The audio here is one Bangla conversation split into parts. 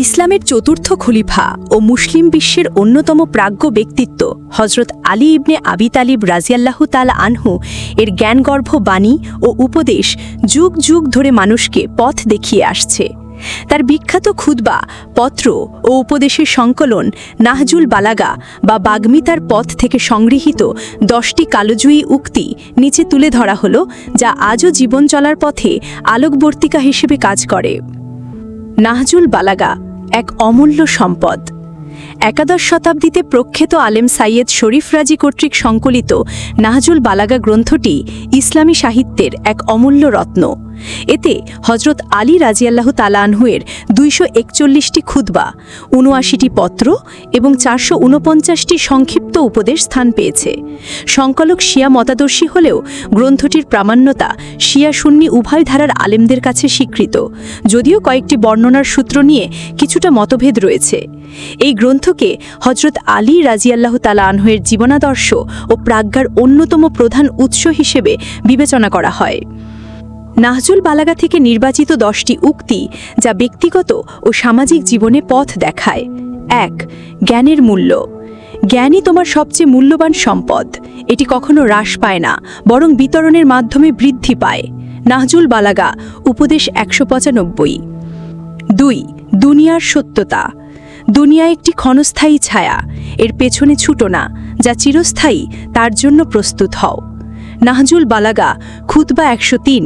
ইসলামের চতুর্থ খলিফা ও মুসলিম বিশ্বের অন্যতম প্রাজ্ঞ ব্যক্তিত্ব হজরত আলী ইবনে আবি তালিব রাজিয়াল্লাহু তাআলা আনহু এর জ্ঞানগর্ভ বাণী ও উপদেশ যুগ যুগ ধরে মানুষকে পথ দেখিয়ে আসছে। তার বিখ্যাত খুতবা, পত্র ও উপদেশের সংকলন নাহজুল বালাগা বা বাগ্মিতার পথ থেকে সংগৃহীত 10টি কালজয়ী উক্তি নিচে তুলে ধরা হলো, যা আজও জীবন চলার পথে আলোকবর্তিকা হিসেবে কাজ করে। নাহজুল বালাগা এক অমূল্য সম্পদ। একাদশ শতাব্দীতে প্রখ্যাত আলেম সাইয়েদ শরীফ রাজি কর্তৃক সংকলিত নাহজুল বালাগা গ্রন্থটি ইসলামী সাহিত্যের এক অমূল্য রত্ন। এতে হজরত আলী রাজিয়াল্লাহু তাআলা আনহুয়ের 241টি খুতবা, 79টি পত্র এবং 449টি সংক্ষিপ্ত উপদেশ স্থান পেয়েছে। সংকলক শিয়া মতাদর্শী হলেও গ্রন্থটির প্রামাণ্যতা শিয়া সুন্নি উভয় ধারার আলেমদের কাছে স্বীকৃত, যদিও কয়েকটি বর্ণনার সূত্র নিয়ে কিছুটা মতভেদ রয়েছে। এই গ্রন্থকে হজরত আলী রাজিয়াল্লাহু তাআলা আনহুয়ের জীবনাদর্শ ও প্রাজ্ঞার অন্যতম প্রধান উৎস হিসেবে বিবেচনা করা হয়। নাহজুল বালাগা থেকে নির্বাচিত 10টি উক্তি, যা ব্যক্তিগত ও সামাজিক জীবনে পথ দেখায়। 1. জ্ঞানের মূল্য। জ্ঞানই তোমার সবচেয়ে মূল্যবান সম্পদ। এটি কখনো হ্রাস পায় না, বরং বিতরণের মাধ্যমে বৃদ্ধি পায়। নাহজুল বালাগা, উপদেশ 195। 2. দুনিয়ার সত্যতা। দুনিয়া একটি ক্ষণস্থায়ী ছায়া, এর পেছনে ছুটো না, যা চিরস্থায়ী তার জন্য প্রস্তুত হও। নাহজুল বালাগা, খুতবা 103।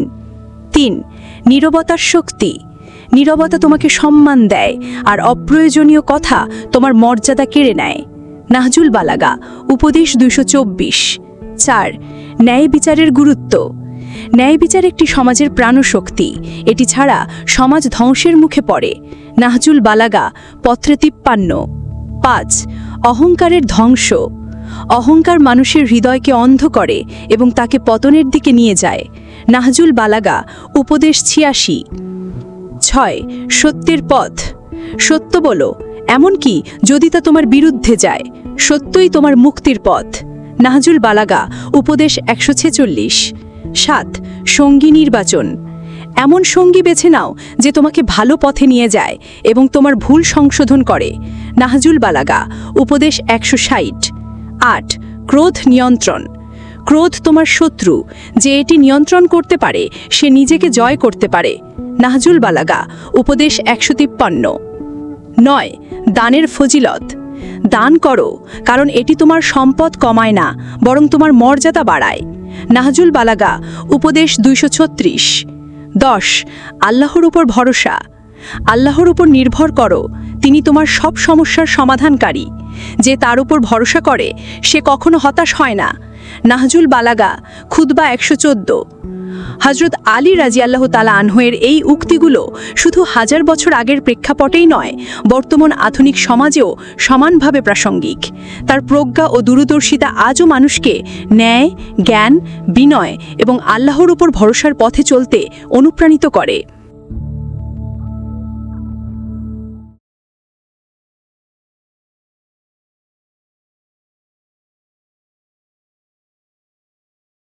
3. নীরবতার শক্তি। নীরবতা তোমাকে সম্মান দেয়, আর অপ্রয়োজনীয় কথা তোমার মর্যাদা কেড়ে নেয়। নাহজুল বালাগা, উপদেশ 224। 4. ন্যায় বিচারের গুরুত্ব। ন্যায় বিচার একটি সমাজের প্রাণশক্তি, এটি ছাড়া সমাজ ধ্বংসের মুখে পড়ে। নাহজুল বালাগা, পত্রে 53। 5. অহংকারের ধ্বংস। অহংকার মানুষের হৃদয়কে অন্ধ করে এবং তাকে পতনের দিকে নিয়ে যায়। নাহজুল বালাগা, উপদেশ 86। 6. সত্যের পথ। সত্য বলো, এমনকি যদি তা তোমার বিরুদ্ধে যায়। সত্যই তোমার মুক্তির পথ। নাহজুল বালাগা, উপদেশ 146। 7. সঙ্গী নির্বাচন। এমন সঙ্গী বেছে নাও যে তোমাকে ভালো পথে নিয়ে যায় এবং তোমার ভুল সংশোধন করে। নাহজুল বালাগা, উপদেশ 160। 8. ক্রোধ নিয়ন্ত্রণ। ক্রোধ তোমার শত্রু, যে এটি নিয়ন্ত্রণ করতে পারে সে নিজেকে জয় করতে পারে। নাহজুল বালাগা, উপদেশ 153। 9. দানের ফজিলত। দান করো, কারণ এটি তোমার সম্পদ কমায় না, বরং তোমার মর্যাদা বাড়ায়। নাহজুল বালাগা, উপদেশ 236। 10. আল্লাহর উপর ভরসা। আল্লাহর উপর নির্ভর করো, তিনি তোমার সব সমস্যার সমাধানকারী। যে তার উপর ভরসা করে সে কখনো হতাশ হয় না। নাহজুল বালাগা, খুতবা 114। হজরত আলী রাজিয়াল্লাহু তাআলা আনহুয়ের এই উক্তিগুলো শুধু হাজার বছর আগের প্রেক্ষাপটেই নয়, বর্তমান আধুনিক সমাজেও সমানভাবে প্রাসঙ্গিক। তার প্রজ্ঞা ও দূরদর্শিতা আজও মানুষকে ন্যায়, জ্ঞান, বিনয় এবং আল্লাহর উপর ভরসার পথে চলতে অনুপ্রাণিত করে।